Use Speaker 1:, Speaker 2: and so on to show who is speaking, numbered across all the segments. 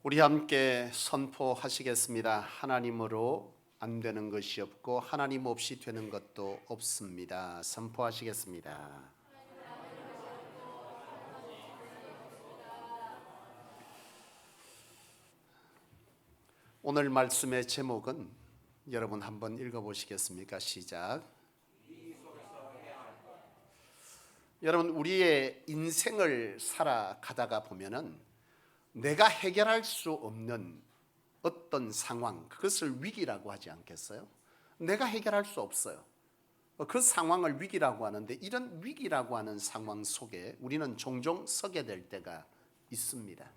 Speaker 1: 우리 함께 선포하시겠습니다. 하나님으로 안 되는 것이 없고 하나님 없이 되는 것도 없습니다. 선포하시겠습니다. 오늘 말씀의 제목은 여러분 한번 읽어보시겠습니까? 시작. 여러분, 우리의 인생을 살아가다가 보면은 내가 해결할 수 없는 어떤 상황, 그것을 위기라고 하지 않겠어요? 내가 해결할 수 없어요. 그 상황을 위기라고 하는데, 이런 위기라고 하는 상황 속에 우리는 종종 서게 될 때가 있습니다.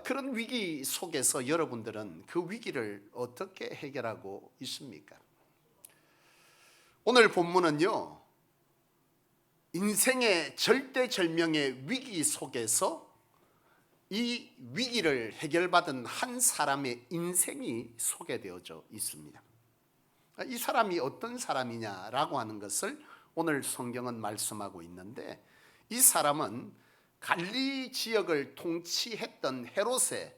Speaker 1: 그런 위기 속에서 여러분들은 그 위기를 어떻게 해결하고 있습니까? 오늘 본문은요, 인생의 절대절명의 위기 속에서 이 위기를 해결받은 한 사람의 인생이 소개되어져 있습니다. 이 사람이 어떤 사람이냐라고 하는 것을 오늘 성경은 말씀하고 있는데, 이 사람은 갈릴리 지역을 통치했던 헤롯의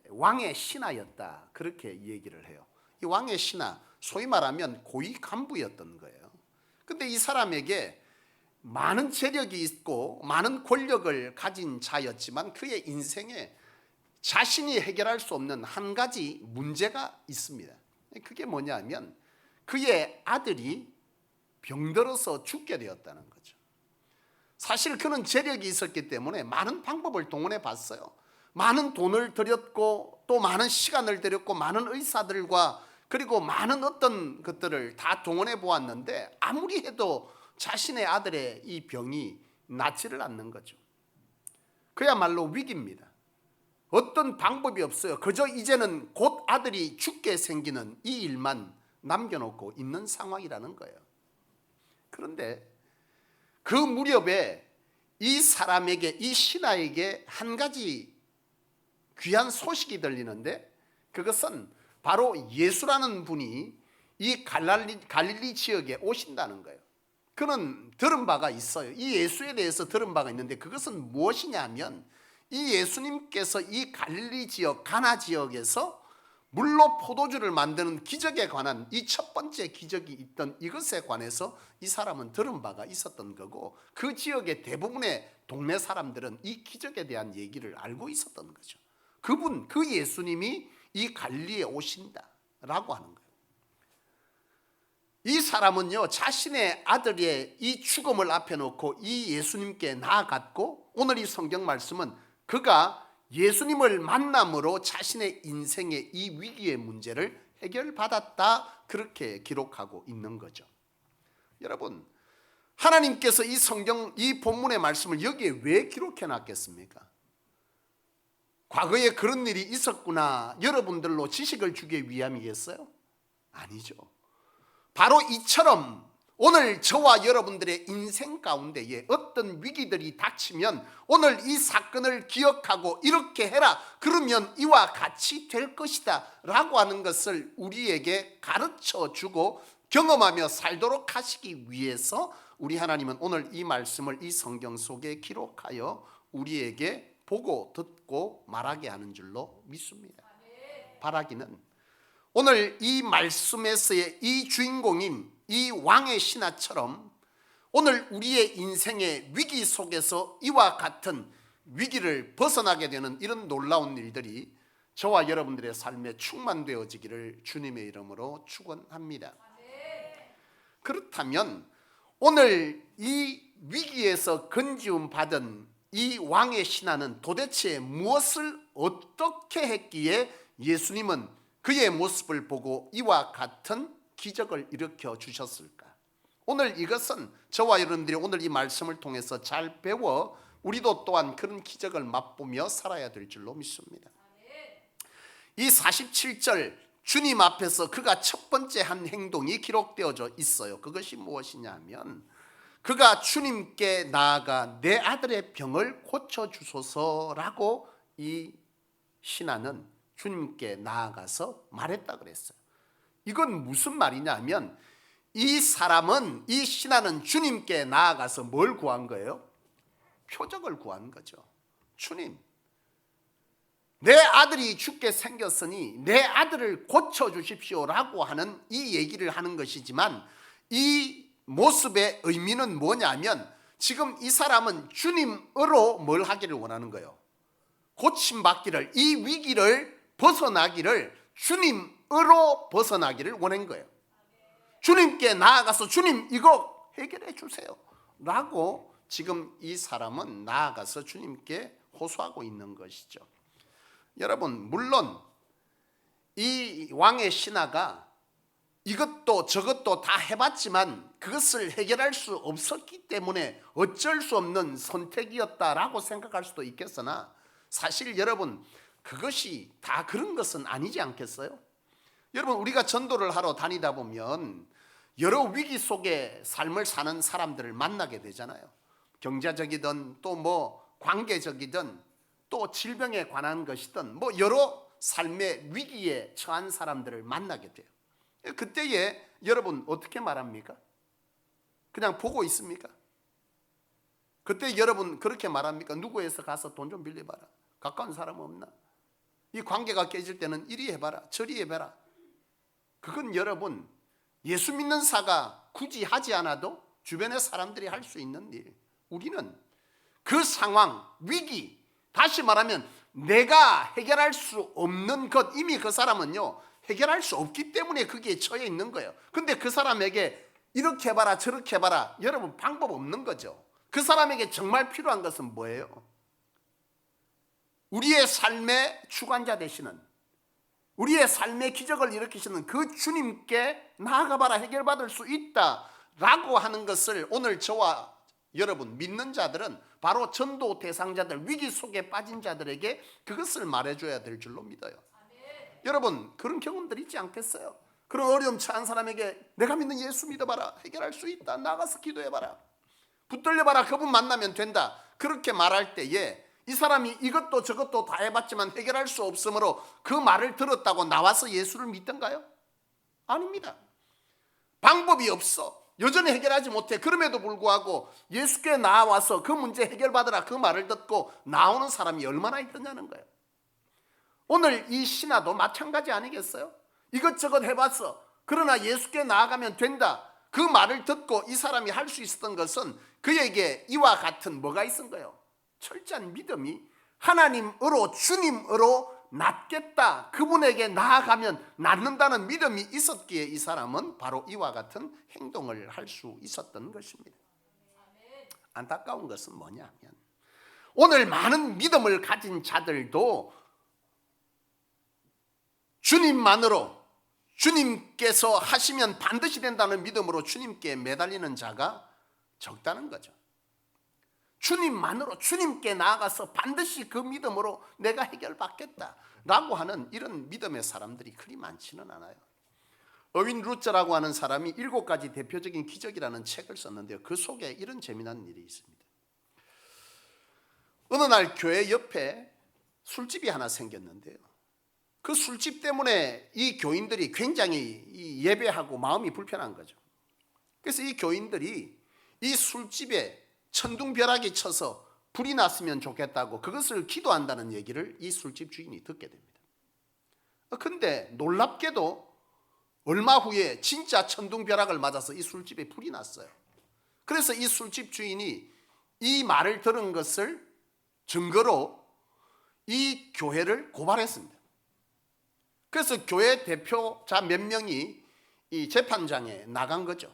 Speaker 1: 왕의 신하였다, 그렇게 얘기를 해요. 이 왕의 신하, 소위 말하면 고위 간부였던 거예요. 근데 이 사람에게 많은 재력이 있고 많은 권력을 가진 자였지만 그의 인생에 자신이 해결할 수 없는 한 가지 문제가 있습니다. 그게 뭐냐면 그의 아들이 병들어서 죽게 되었다는 거죠. 사실 그는 재력이 있었기 때문에 많은 방법을 동원해 봤어요. 많은 돈을 들였고 또 많은 시간을 들였고 많은 의사들과 그리고 많은 어떤 것들을 다 동원해 보았는데 아무리 해도 자신의 아들의 이 병이 낫지를 않는 거죠. 그야말로 위기입니다. 어떤 방법이 없어요. 그저 이제는 곧 아들이 죽게 생기는 이 일만 남겨놓고 있는 상황이라는 거예요. 그런데 그 무렵에 이 사람에게, 이 신하에게 한 가지 귀한 소식이 들리는데, 그것은 바로 예수라는 분이 이 갈릴리 지역에 오신다는 거예요. 그는 들은 바가 있어요. 이 예수에 대해서 들은 바가 있는데, 그것은 무엇이냐 하면 이 예수님께서 이 갈릴리 지역, 가나 지역에서 물로 포도주를 만드는 기적에 관한 이 첫 번째 기적이 있던 이것에 관해서 이 사람은 들은 바가 있었던 거고, 그 지역의 대부분의 동네 사람들은 이 기적에 대한 얘기를 알고 있었던 거죠. 그 예수님이 이 갈릴리에 오신다라고 하는 거예요. 이 사람은요, 자신의 아들의 이 죽음을 앞에 놓고 이 예수님께 나아갔고, 오늘 이 성경 말씀은 그가 예수님을 만남으로 자신의 인생의 이 위기의 문제를 해결받았다, 그렇게 기록하고 있는 거죠. 여러분, 하나님께서 이 성경, 이 본문의 말씀을 여기에 왜 기록해 놨겠습니까? 과거에 그런 일이 있었구나, 여러분들로 지식을 주기 위함이겠어요? 아니죠. 바로 이처럼 오늘 저와 여러분들의 인생 가운데에 어떤 위기들이 닥치면 오늘 이 사건을 기억하고 이렇게 해라, 그러면 이와 같이 될 것이다 라고 하는 것을 우리에게 가르쳐 주고 경험하며 살도록 하시기 위해서 우리 하나님은 오늘 이 말씀을 이 성경 속에 기록하여 우리에게 보고 듣고 말하게 하는 줄로 믿습니다. 바라기는 오늘 이 말씀에서의 이 주인공인 이 왕의 신하처럼 오늘 우리의 인생의 위기 속에서 이와 같은 위기를 벗어나게 되는 이런 놀라운 일들이 저와 여러분들의 삶에 충만되어지기를 주님의 이름으로 축원합니다. 그렇다면 오늘 이 위기에서 건지움 받은 이 왕의 신하는 도대체 무엇을 어떻게 했기에 예수님은 그의 모습을 보고 이와 같은 기적을 일으켜 주셨을까? 오늘 이것은 저와 여러분들이 오늘 이 말씀을 통해서 잘 배워 우리도 또한 그런 기적을 맛보며 살아야 될 줄로 믿습니다. 이 47절 주님 앞에서 그가 첫 번째 한 행동이 기록되어져 있어요. 그것이 무엇이냐 하면 그가 주님께 나아가 내 아들의 병을 고쳐주소서라고 이 신하는 주님께 나아가서 말했다 그랬어요. 이건 무슨 말이냐 하면 이 사람은, 이 신하는 주님께 나아가서 뭘 구한 거예요? 표적을 구한 거죠. 주님, 내 아들이 죽게 생겼으니 내 아들을 고쳐주십시오라고 하는 이 얘기를 하는 것이지만, 이 모습의 의미는 뭐냐면 지금 이 사람은 주님으로 뭘 하기를 원하는 거예요. 고침받기를, 이 위기를 벗어나기를, 주님으로 벗어나기를 원한 거예요. 주님께 나아가서 주님 이거 해결해 주세요 라고 지금 이 사람은 나아가서 주님께 호소하고 있는 것이죠. 여러분, 물론 이 왕의 신하가 이것도 저것도 다 해봤지만 그것을 해결할 수 없었기 때문에 어쩔 수 없는 선택이었다라고 생각할 수도 있겠으나, 사실 여러분 그것이 다 그런 것은 아니지 않겠어요? 여러분, 우리가 전도를 하러 다니다 보면 여러 위기 속에 삶을 사는 사람들을 만나게 되잖아요. 경제적이든 또 뭐 관계적이든 또 질병에 관한 것이든 뭐 여러 삶의 위기에 처한 사람들을 만나게 돼요. 그때에 여러분 어떻게 말합니까? 그냥 보고 있습니까? 그때 여러분 그렇게 말합니까? 누구에서 가서 돈 좀 빌려봐라, 가까운 사람 없나? 이 관계가 깨질 때는 이리 해봐라, 저리 해봐라. 그건 여러분 예수 믿는 사가 굳이 하지 않아도 주변의 사람들이 할 수 있는 일. 우리는 그 상황, 위기, 다시 말하면 내가 해결할 수 없는 것, 이미 그 사람은요 해결할 수 없기 때문에 거기에 처해 있는 거예요. 근데 그 사람에게 이렇게 해봐라 저렇게 해봐라, 여러분 방법 없는 거죠. 그 사람에게 정말 필요한 것은 뭐예요? 우리의 삶의 주관자 되시는, 우리의 삶의 기적을 일으키시는 그 주님께 나아가봐라, 해결받을 수 있다라고 하는 것을 오늘 저와 여러분 믿는 자들은 바로 전도 대상자들, 위기 속에 빠진 자들에게 그것을 말해줘야 될 줄로 믿어요. 여러분 그런 경험들 있지 않겠어요? 그런 어려움 처한 사람에게 내가 믿는 예수 믿어봐라, 해결할 수 있다, 나가서 기도해봐라, 붙들려봐라, 그분 만나면 된다, 그렇게 말할 때에 이 사람이 이것도 저것도 다 해봤지만 해결할 수 없으므로 그 말을 들었다고 나와서 예수를 믿던가요? 아닙니다. 방법이 없어, 여전히 해결하지 못해. 그럼에도 불구하고 예수께 나와서 그 문제 해결받으라 그 말을 듣고 나오는 사람이 얼마나 있느냐는 거예요. 오늘 이 신하도 마찬가지 아니겠어요? 이것저것 해봤어. 그러나 예수께 나아가면 된다, 그 말을 듣고 이 사람이 할 수 있었던 것은 그에게 이와 같은 뭐가 있은 거예요? 철저한 믿음이, 하나님으로 주님으로 낫겠다, 그분에게 나아가면 낫는다는 믿음이 있었기에 이 사람은 바로 이와 같은 행동을 할 수 있었던 것입니다. 안타까운 것은 뭐냐면 오늘 많은 믿음을 가진 자들도 주님만으로, 주님께서 하시면 반드시 된다는 믿음으로 주님께 매달리는 자가 적다는 거죠. 주님만으로, 주님께 나아가서 반드시 그 믿음으로 내가 해결받겠다라고 하는 이런 믿음의 사람들이 그리 많지는 않아요. 어윈 루저라고 하는 사람이 7가지 대표적인 기적이라는 책을 썼는데요, 그 속에 이런 재미난 일이 있습니다. 어느 날 교회 옆에 술집이 하나 생겼는데요, 그 술집 때문에 이 교인들이 굉장히 예배하고 마음이 불편한 거죠. 그래서 이 교인들이 이 술집에 천둥벼락이 쳐서 불이 났으면 좋겠다고 그것을 기도한다는 얘기를 이 술집 주인이 듣게 됩니다. 근데 놀랍게도 얼마 후에 진짜 천둥벼락을 맞아서 이 술집에 불이 났어요. 그래서 이 술집 주인이 이 말을 들은 것을 증거로 이 교회를 고발했습니다. 그래서 교회 대표자 몇 명이 이 재판장에 나간 거죠.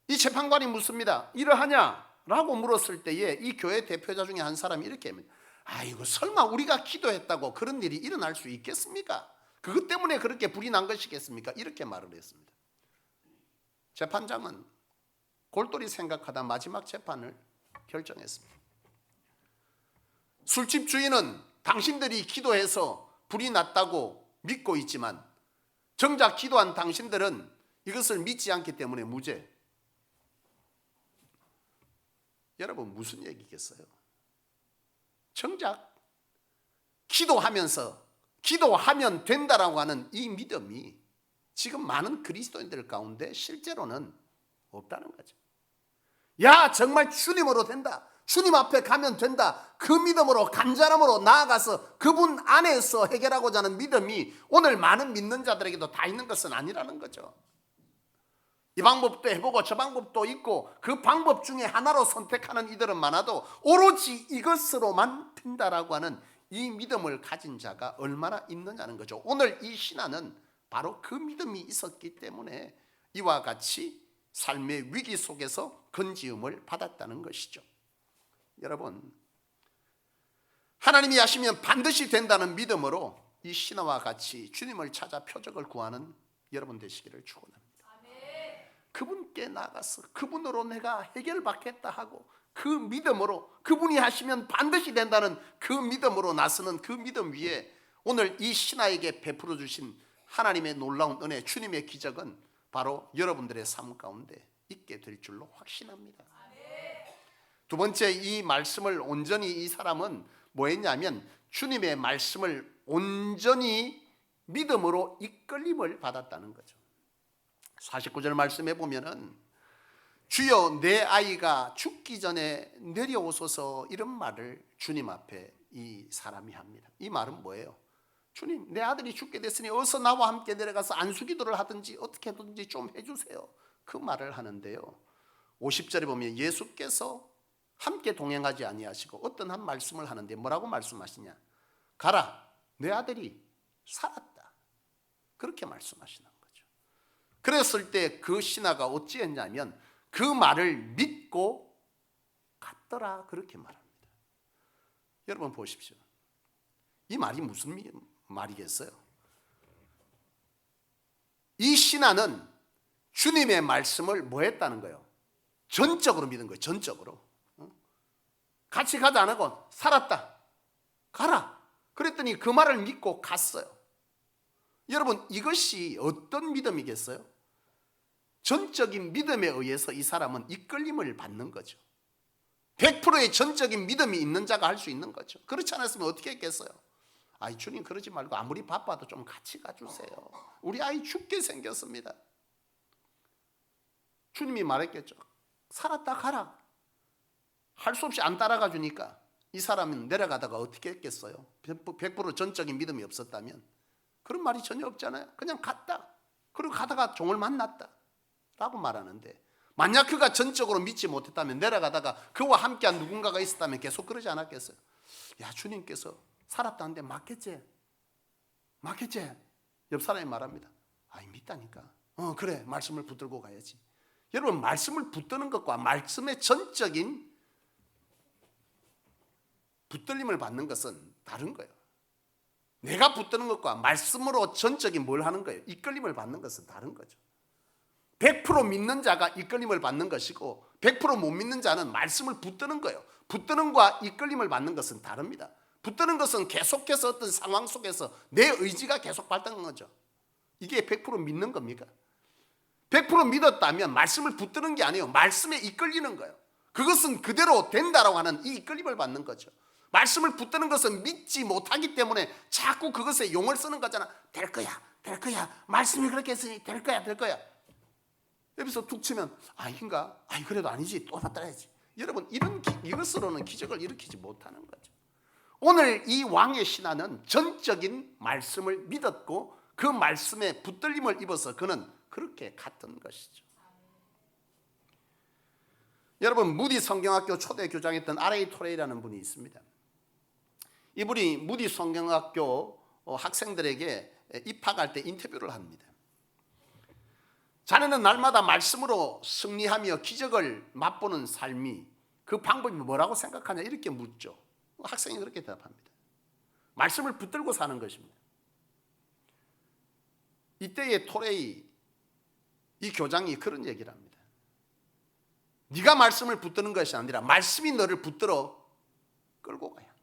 Speaker 1: 이 재판관이 묻습니다. 이러하냐라고 물었을 때에 이 교회 대표자 중에 한 사람이 이렇게 합니다. 아이고, 설마 우리가 기도했다고 그런 일이 일어날 수 있겠습니까? 그것 때문에 그렇게 불이 난 것이겠습니까? 이렇게 말을 했습니다. 재판장은 골똘히 생각하다 마지막 재판을 결정했습니다. 술집 주인은 당신들이 기도해서 불이 났다고 믿고 있지만 정작 기도한 당신들은 이것을 믿지 않기 때문에 무죄. 여러분 무슨 얘기겠어요? 정작 기도하면서 기도하면 된다라고 하는 이 믿음이 지금 많은 그리스도인들 가운데 실제로는 없다는 거죠. 야, 정말 주님으로 된다, 주님 앞에 가면 된다. 그 믿음으로 간절함으로 나아가서 그분 안에서 해결하고자 하는 믿음이 오늘 많은 믿는 자들에게도 다 있는 것은 아니라는 거죠. 이 방법도 해보고 저 방법도 있고 그 방법 중에 하나로 선택하는 이들은 많아도 오로지 이것으로만 된다라고 하는 이 믿음을 가진 자가 얼마나 있느냐는 거죠. 오늘 이 신하는 바로 그 믿음이 있었기 때문에 이와 같이 삶의 위기 속에서 건지음을 받았다는 것이죠. 여러분, 하나님이 하시면 반드시 된다는 믿음으로 이 신하와 같이 주님을 찾아 표적을 구하는 여러분 되시기를 축원합니다. 그분께 나가서 그분으로 내가 해결받겠다 하고 그 믿음으로 그분이 하시면 반드시 된다는 그 믿음으로 나서는 그 믿음 위에 오늘 이 신하에게 베풀어 주신 하나님의 놀라운 은혜, 주님의 기적은 바로 여러분들의 삶 가운데 있게 될 줄로 확신합니다. 두 번째, 이 말씀을 온전히 이 사람은 뭐 했냐면 주님의 말씀을 온전히 믿음으로 이끌림을 받았다는 거죠. 49절 말씀에 보면은 주여 내 아이가 죽기 전에 내려오소서, 이런 말을 주님 앞에 이 사람이 합니다. 이 말은 뭐예요? 주님, 내 아들이 죽게 됐으니 어서 나와 함께 내려가서 안수기도를 하든지 어떻게 하든지 좀 해주세요. 그 말을 하는데요, 50절에 보면 예수께서 함께 동행하지 아니하시고 어떤 한 말씀을 하는데 뭐라고 말씀하시냐? 가라, 내 아들이 살았다. 그렇게 말씀하시는 거죠. 그랬을 때 그 신하가 어찌했냐면 그 말을 믿고 갔더라, 그렇게 말합니다. 여러분 보십시오. 이 말이 무슨 말이겠어요? 이 신하는 주님의 말씀을 뭐 했다는 거예요? 전적으로 믿은 거예요. 전적으로. 같이 가자 안 하고 살았다, 가라. 그랬더니 그 말을 믿고 갔어요. 여러분, 이것이 어떤 믿음이겠어요? 전적인 믿음에 의해서 이 사람은 이끌림을 받는 거죠. 100%의 전적인 믿음이 있는 자가 할 수 있는 거죠. 그렇지 않았으면 어떻게 했겠어요? 아이, 주님 그러지 말고 아무리 바빠도 좀 같이 가주세요. 우리 아이 죽게 생겼습니다. 주님이 말했겠죠. 살았다 가라. 할 수 없이 안 따라가 주니까 이 사람은 내려가다가 어떻게 했겠어요? 100% 전적인 믿음이 없었다면 그런 말이 전혀 없잖아요. 그냥 갔다. 그리고 가다가 종을 만났다 라고 말하는데, 만약 그가 전적으로 믿지 못했다면 내려가다가 그와 함께한 누군가가 있었다면 계속 그러지 않았겠어요? 야, 주님께서 살았다는데 맞겠지? 맞겠지? 옆 사람이 말합니다. 아이, 믿다니까. 그래, 말씀을 붙들고 가야지. 여러분, 말씀을 붙드는 것과 말씀의 전적인 붙들림을 받는 것은 다른 거예요. 내가 붙드는 것과 말씀으로 전적인 뭘 하는 거예요? 이끌림을 받는 것은 다른 거죠. 100% 믿는 자가 이끌림을 받는 것이고 100% 못 믿는 자는 말씀을 붙드는 거예요. 붙드는 것과 이끌림을 받는 것은 다릅니다. 붙드는 것은 계속해서 어떤 상황 속에서 내 의지가 계속 발동하는 거죠. 이게 100% 믿는 겁니까? 100% 믿었다면 말씀을 붙드는 게 아니에요. 말씀에 이끌리는 거예요. 그것은 그대로 된다라고 하는 이 이끌림을 받는 거죠. 말씀을 붙드는 것은 믿지 못하기 때문에 자꾸 그것에 용을 쓰는 거잖아. 될 거야, 될 거야. 말씀이 그렇게 했으니 될 거야, 될 거야. 여기서 툭 치면 아닌가? 아니, 그래도 아니지. 또 따라야지. 여러분, 이것으로는 기적을 일으키지 못하는 거죠. 오늘 이 왕의 신하는 전적인 말씀을 믿었고 그 말씀에 붙들림을 입어서 그는 그렇게 갔던 것이죠. 여러분, 무디 성경학교 초대 교장했던 R.A. 토레이라는 분이 있습니다. 이분이 무디 성경학교 학생들에게 입학할 때 인터뷰를 합니다. 자네는 날마다 말씀으로 승리하며 기적을 맛보는 삶이 그 방법이 뭐라고 생각하냐, 이렇게 묻죠. 학생이 그렇게 대답합니다. 말씀을 붙들고 사는 것입니다. 이때의 토레이 이 교장이 그런 얘기를 합니다. 네가 말씀을 붙드는 것이 아니라 말씀이 너를 붙들어 끌고 가야 한다.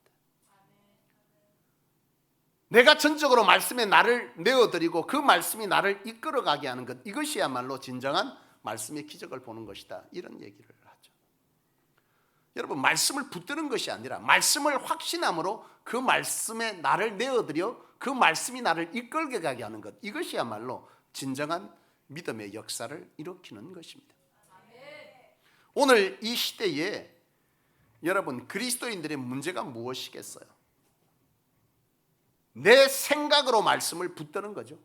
Speaker 1: 내가 전적으로 말씀에 나를 내어드리고 그 말씀이 나를 이끌어가게 하는 것, 이것이야말로 진정한 말씀의 기적을 보는 것이다, 이런 얘기를 하죠. 여러분, 말씀을 붙드는 것이 아니라 말씀을 확신함으로 그 말씀에 나를 내어드려 그 말씀이 나를 이끌게 가게 하는 것, 이것이야말로 진정한 믿음의 역사를 일으키는 것입니다. 오늘 이 시대에 여러분, 그리스도인들의 문제가 무엇이겠어요? 내 생각으로 말씀을 붙드는 거죠.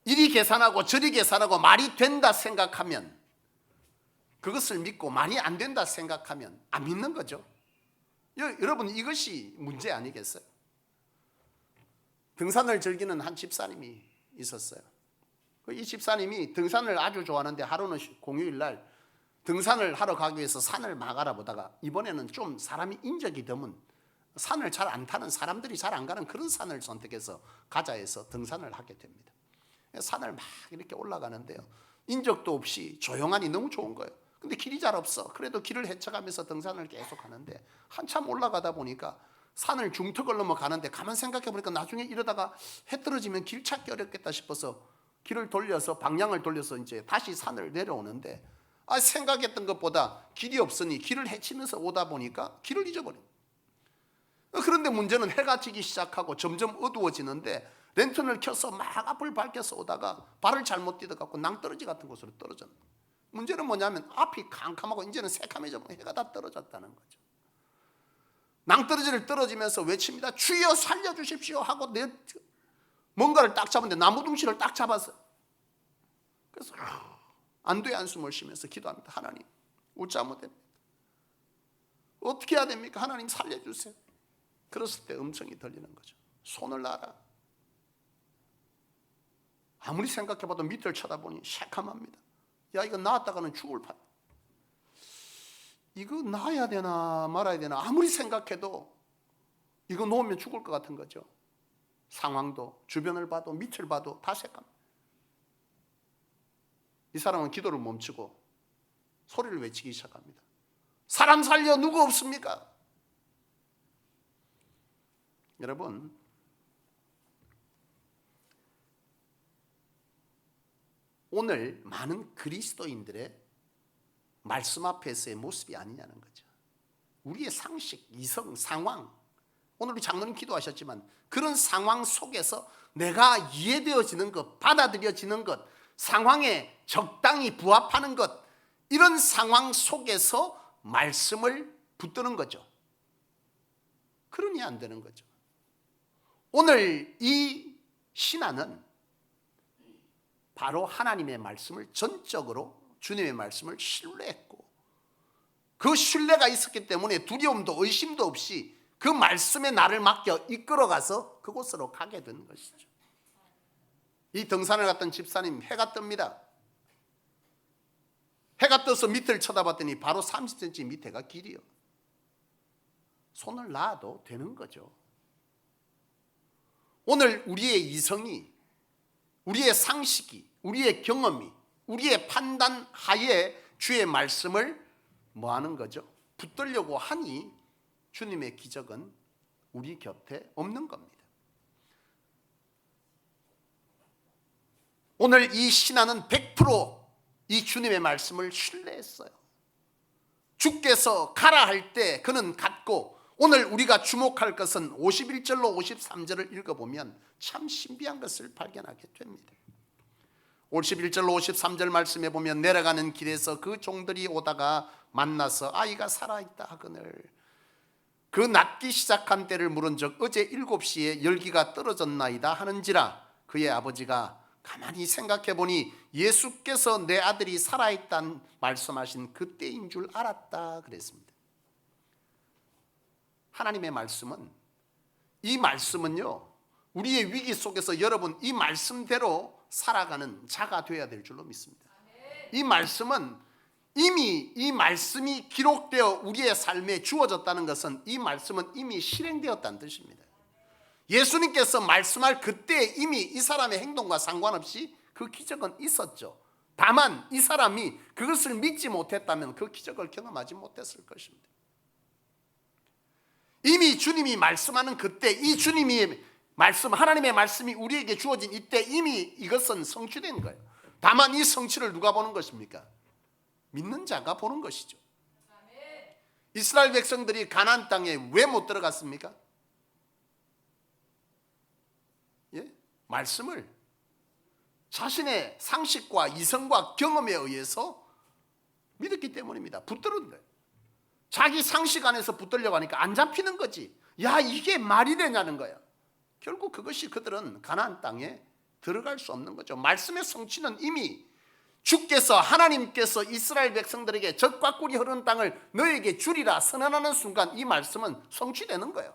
Speaker 1: 이리 계산하고 저리 계산하고 말이 된다 생각하면 그것을 믿고 말이 안 된다 생각하면 안 믿는 거죠. 여러분, 이것이 문제 아니겠어요? 등산을 즐기는 한 집사님이 있었어요. 이 집사님이 등산을 아주 좋아하는데 하루는 공휴일 날 등산을 하러 가기 위해서 산을 막 알아보다가 이번에는 좀 사람이 인적이 드문 산을 잘 안 타는 사람들이 잘 안 가는 그런 산을 선택해서 가자 해서 등산을 하게 됩니다. 산을 막 이렇게 올라가는데요, 인적도 없이 조용하니 너무 좋은 거예요. 근데 길이 잘 없어. 그래도 길을 헤쳐가면서 등산을 계속 하는데 한참 올라가다 보니까 산을 중턱을 넘어가는데 가만 생각해 보니까 나중에 이러다가 해 떨어지면 길 찾기 어렵겠다 싶어서 길을 돌려서 방향을 돌려서 이제 다시 산을 내려오는데 생각했던 것보다 길이 없으니 길을 헤치면서 오다 보니까 길을 잊어버린 거예요. 그런데 문제는 해가 지기 시작하고 점점 어두워지는데 랜턴을 켜서 막 앞을 밝혀서 오다가 발을 잘못 디뎌갖고 낭떠러지 같은 곳으로 떨어졌는 거예요. 문제는 뭐냐면 앞이 캄캄하고 이제는 새카매져 해가 다 떨어졌다는 거죠. 낭떠러지를 떨어지면서 외칩니다. 주여 살려주십시오 하고 뭔가를 딱 잡았는데 나무둥실을 딱 잡았어요. 그래서 안도의 한숨을 쉬면서 기도합니다. 하나님, 웃지 않으면 됩니다. 어떻게 해야 됩니까? 하나님 살려주세요. 그랬을 때 음성이 들리는 거죠. 손을 놔라. 아무리 생각해봐도 밑을 쳐다보니 새카맣니다. 야, 이거 놨다가는 죽을 판. 이거 놔야 되나 말아야 되나 아무리 생각해도 이거 놓으면 죽을 것 같은 거죠. 상황도 주변을 봐도 밑을 봐도 다 새까맣니다. 이 사람은 기도를 멈추고 소리를 외치기 시작합니다. 사람 살려 누구 없습니까? 여러분, 오늘 많은 그리스도인들의 말씀 앞에서의 모습이 아니냐는 거죠. 우리의 상식, 이성, 상황, 오늘 우리 장로님 기도하셨지만 그런 상황 속에서 내가 이해되어지는 것, 받아들여지는 것, 상황에 적당히 부합하는 것, 이런 상황 속에서 말씀을 붙드는 거죠. 그러니 안 되는 거죠. 오늘 이 신앙은 바로 하나님의 말씀을 전적으로 주님의 말씀을 신뢰했고 그 신뢰가 있었기 때문에 두려움도 의심도 없이 그 말씀에 나를 맡겨 이끌어가서 그곳으로 가게 된 것이죠. 이 등산을 갔던 집사님, 해가 뜹니다. 해가 떠서 밑을 쳐다봤더니 바로 30cm 밑에가 길이요. 손을 놔도 되는 거죠. 오늘 우리의 이성이, 우리의 상식이, 우리의 경험이, 우리의 판단 하에 주의 말씀을 뭐 하는 거죠? 붙들려고 하니 주님의 기적은 우리 곁에 없는 겁니다. 오늘 이 신하는 100%이 주님의 말씀을 신뢰했어요. 주께서 가라 할 때 그는 갔고, 오늘 우리가 주목할 것은 51절로 53절을 읽어보면 참 신비한 것을 발견하게 됩니다. 51절로 53절 말씀해 보면 내려가는 길에서 그 종들이 오다가 만나서 아이가 살아있다 하거늘 그 낫기 시작한 때를 물은 적 어제 7시에 열기가 떨어졌나이다 하는지라 그의 아버지가 가만히 생각해 보니 예수께서 내 아들이 살아있다는 말씀하신 그때인 줄 알았다 그랬습니다. 하나님의 말씀은, 이 말씀은요, 우리의 위기 속에서 여러분 이 말씀대로 살아가는 자가 되어야 될 줄로 믿습니다. 이 말씀은 이미 이 말씀이 기록되어 우리의 삶에 주어졌다는 것은 이 말씀은 이미 실행되었다는 뜻입니다. 예수님께서 말씀할 그때 이미 이 사람의 행동과 상관없이 그 기적은 있었죠. 다만 이 사람이 그것을 믿지 못했다면 그 기적을 경험하지 못했을 것입니다. 이미 주님이 말씀하는 그때 이 주님이 말씀, 하나님의 말씀이 우리에게 주어진 이때 이미 이것은 성취된 거예요. 다만 이 성취를 누가 보는 것입니까? 믿는 자가 보는 것이죠. 이스라엘 백성들이 가나안 땅에 왜 못 들어갔습니까? 예? 말씀을 자신의 상식과 이성과 경험에 의해서 믿었기 때문입니다. 붙들은 거예요. 자기 상식 안에서 붙들려고 하니까 안 잡히는 거지. 야, 이게 말이 되냐는 거야. 결국 그것이 그들은 가나안 땅에 들어갈 수 없는 거죠. 말씀의 성취는 이미 주께서, 하나님께서 이스라엘 백성들에게 젖과 꿀이 흐르는 땅을 너에게 주리라 선언하는 순간 이 말씀은 성취되는 거예요.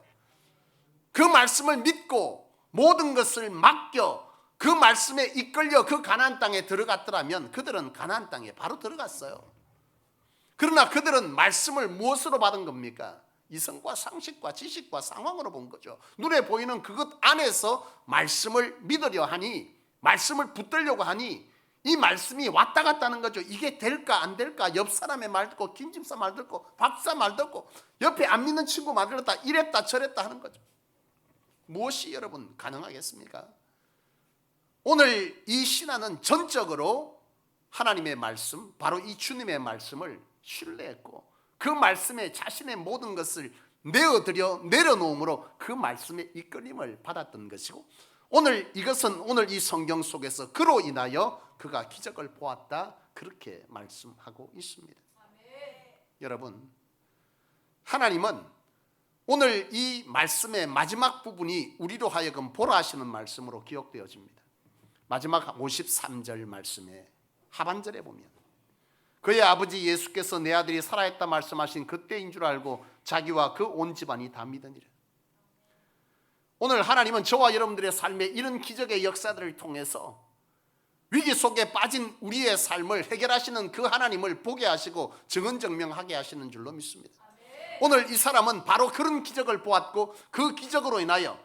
Speaker 1: 그 말씀을 믿고 모든 것을 맡겨 그 말씀에 이끌려 그 가나안 땅에 들어갔더라면 그들은 가나안 땅에 바로 들어갔어요. 그러나 그들은 말씀을 무엇으로 받은 겁니까? 이성과 상식과 지식과 상황으로 본 거죠. 눈에 보이는 그것 안에서 말씀을 믿으려 하니, 말씀을 붙들려고 하니 이 말씀이 왔다 갔다 하는 거죠. 이게 될까 안 될까, 옆 사람의 말 듣고, 김집사 말 듣고, 박사 말 듣고, 옆에 안 믿는 친구 말 듣다 이랬다 저랬다 하는 거죠. 무엇이 여러분 가능하겠습니까? 오늘 이 신앙은 전적으로 하나님의 말씀, 바로 이 주님의 말씀을 신뢰했고 그 말씀에 자신의 모든 것을 내어드려 내려놓음으로 그 말씀의 이끌림을 받았던 것이고, 오늘 이것은 오늘 이 성경 속에서 그로 인하여 그가 기적을 보았다, 그렇게 말씀하고 있습니다. 여러분, 하나님은 오늘 이 말씀의 마지막 부분이 우리로 하여금 보라 하시는 말씀으로 기억되어집니다. 마지막 53절 말씀의 하반절에 보면 그의 아버지 예수께서 내 아들이 살아있다 말씀하신 그때인 줄 알고 자기와 그 온 집안이 다 믿으니라. 오늘 하나님은 저와 여러분들의 삶에 이런 기적의 역사들을 통해서 위기 속에 빠진 우리의 삶을 해결하시는 그 하나님을 보게 하시고 증언증명하게 하시는 줄로 믿습니다. 오늘 이 사람은 바로 그런 기적을 보았고 그 기적으로 인하여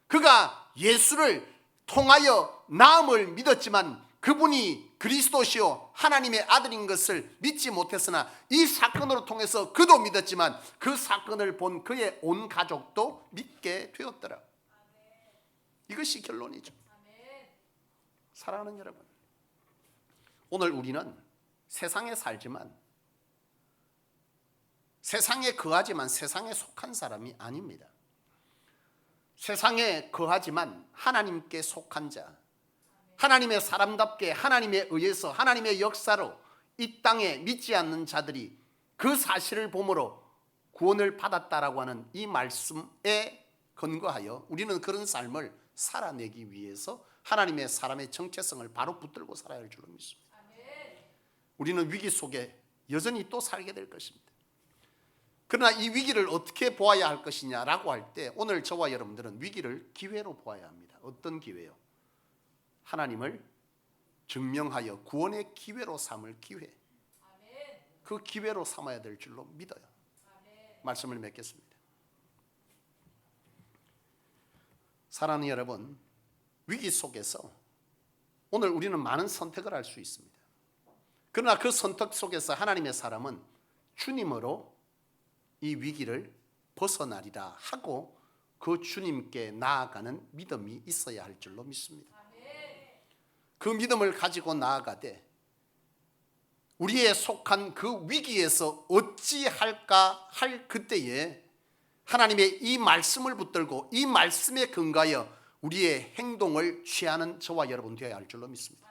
Speaker 1: 그가 예수를 통하여 나음을 믿었지만 그분이 그리스도시요 하나님의 아들인 것을 믿지 못했으나 이 사건으로 통해서 그도 믿었지만 그 사건을 본 그의 온 가족도 믿게 되었더라. 이것이 결론이죠. 사랑하는 여러분, 오늘 우리는 세상에 살지만 세상에 거하지만 세상에 속한 사람이 아닙니다. 세상에 거하지만 하나님께 속한 자, 하나님의 사람답게 하나님에 의해서 하나님의 역사로 이 땅에 믿지 않는 자들이 그 사실을 보므로 구원을 받았다라고 하는 이 말씀에 근거하여 우리는 그런 삶을 살아내기 위해서 하나님의 사람의 정체성을 바로 붙들고 살아야 할 줄로 믿습니다. 우리는 위기 속에 여전히 또 살게 될 것입니다. 그러나 이 위기를 어떻게 보아야 할 것이냐라고 할 때 오늘 저와 여러분들은 위기를 기회로 보아야 합니다. 어떤 기회요? 하나님을 증명하여 구원의 기회로 삼을 기회, 그 기회로 삼아야 될 줄로 믿어요. 말씀을 맺겠습니다. 사랑하는 여러분, 위기 속에서 오늘 우리는 많은 선택을 할 수 있습니다. 그러나 그 선택 속에서 하나님의 사람은 주님으로 이 위기를 벗어나리라 하고 그 주님께 나아가는 믿음이 있어야 할 줄로 믿습니다. 그 믿음을 가지고 나아가되 우리의 속한 그 위기에서 어찌할까 할 그때에 하나님의 이 말씀을 붙들고 이 말씀에 근거하여 우리의 행동을 취하는 저와 여러분 되어야 할 줄로 믿습니다.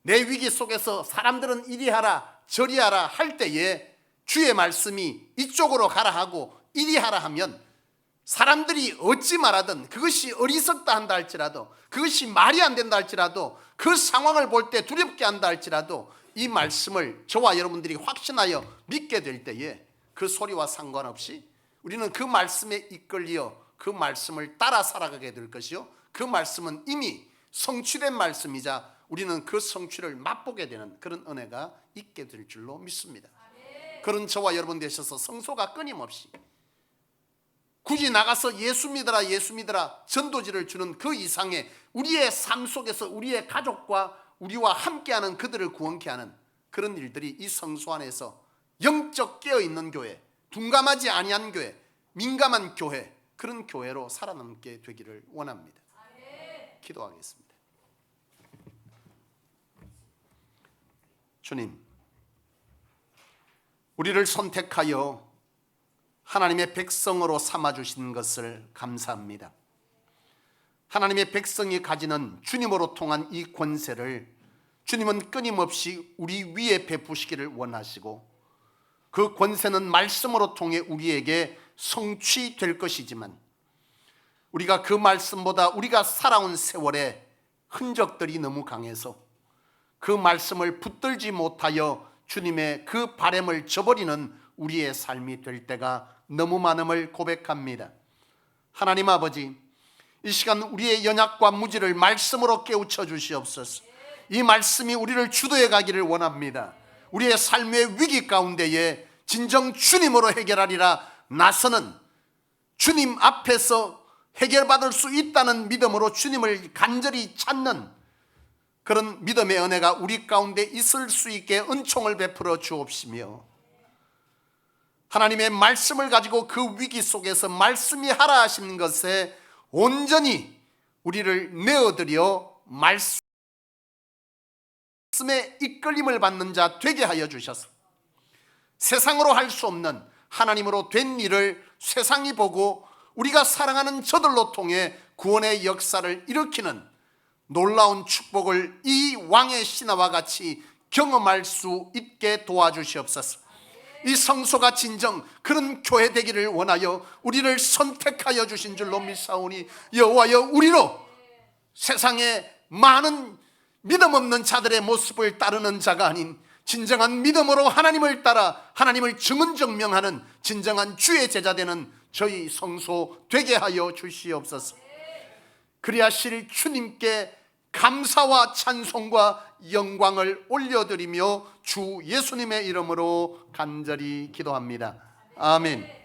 Speaker 1: 내 위기 속에서 사람들은 이리 하라 저리 하라 할 때에 주의 말씀이 이쪽으로 가라 하고 이리 하라 하면 사람들이 어찌 말하든 그것이 어리석다 한다 할지라도 그것이 말이 안 된다 할지라도 그 상황을 볼 때 두렵게 한다 할지라도 이 말씀을 저와 여러분들이 확신하여 믿게 될 때에 그 소리와 상관없이 우리는 그 말씀에 이끌려 그 말씀을 따라 살아가게 될 것이요, 그 말씀은 이미 성취된 말씀이자 우리는 그 성취를 맛보게 되는 그런 은혜가 있게 될 줄로 믿습니다. 그런 저와 여러분 되셔서 성소가 끊임없이 굳이 나가서 예수 믿어라 예수 믿어라 전도지를 주는 그 이상의 우리의 삶 속에서 우리의 가족과 우리와 함께하는 그들을 구원케 하는 그런 일들이 이 성소 안에서 영적 깨어있는 교회, 둔감하지 아니한 교회, 민감한 교회, 그런 교회로 살아남게 되기를 원합니다. 기도하겠습니다. 주님, 우리를 선택하여 하나님의 백성으로 삼아주신 것을 감사합니다. 하나님의 백성이 가지는 주님으로 통한 이 권세를 주님은 끊임없이 우리 위에 베푸시기를 원하시고 그 권세는 말씀으로 통해 우리에게 성취될 것이지만 우리가 그 말씀보다 우리가 살아온 세월의 흔적들이 너무 강해서 그 말씀을 붙들지 못하여 주님의 그 바램을 저버리는 우리의 삶이 될 때가 너무 많음을 고백합니다. 하나님 아버지, 이 시간 우리의 연약과 무지를 말씀으로 깨우쳐 주시옵소서. 이 말씀이 우리를 주도해 가기를 원합니다. 우리의 삶의 위기 가운데에 진정 주님으로 해결하리라 나서는, 주님 앞에서 해결받을 수 있다는 믿음으로 주님을 간절히 찾는 그런 믿음의 은혜가 우리 가운데 있을 수 있게 은총을 베풀어 주옵시며, 하나님의 말씀을 가지고 그 위기 속에서 말씀이 하라 하시는 것에 온전히 우리를 내어드려 말씀의 이끌림을 받는 자 되게 하여 주셔서 세상으로 할 수 없는 하나님으로 된 일을 세상이 보고 우리가 사랑하는 저들로 통해 구원의 역사를 일으키는 놀라운 축복을 이 왕의 신하와 같이 경험할 수 있게 도와주시옵소서. 이 성소가 진정 그런 교회 되기를 원하여 우리를 선택하여 주신 줄로 믿사오니, 여호와여, 우리로 세상에 많은 믿음 없는 자들의 모습을 따르는 자가 아닌 진정한 믿음으로 하나님을 따라 하나님을 증언증명하는 진정한 주의 제자 되는 저희 성소 되게 하여 주시옵소서. 그리하실 주님께 감사와 찬송과 영광을 올려드리며 주 예수님의 이름으로 간절히 기도합니다. 아멘.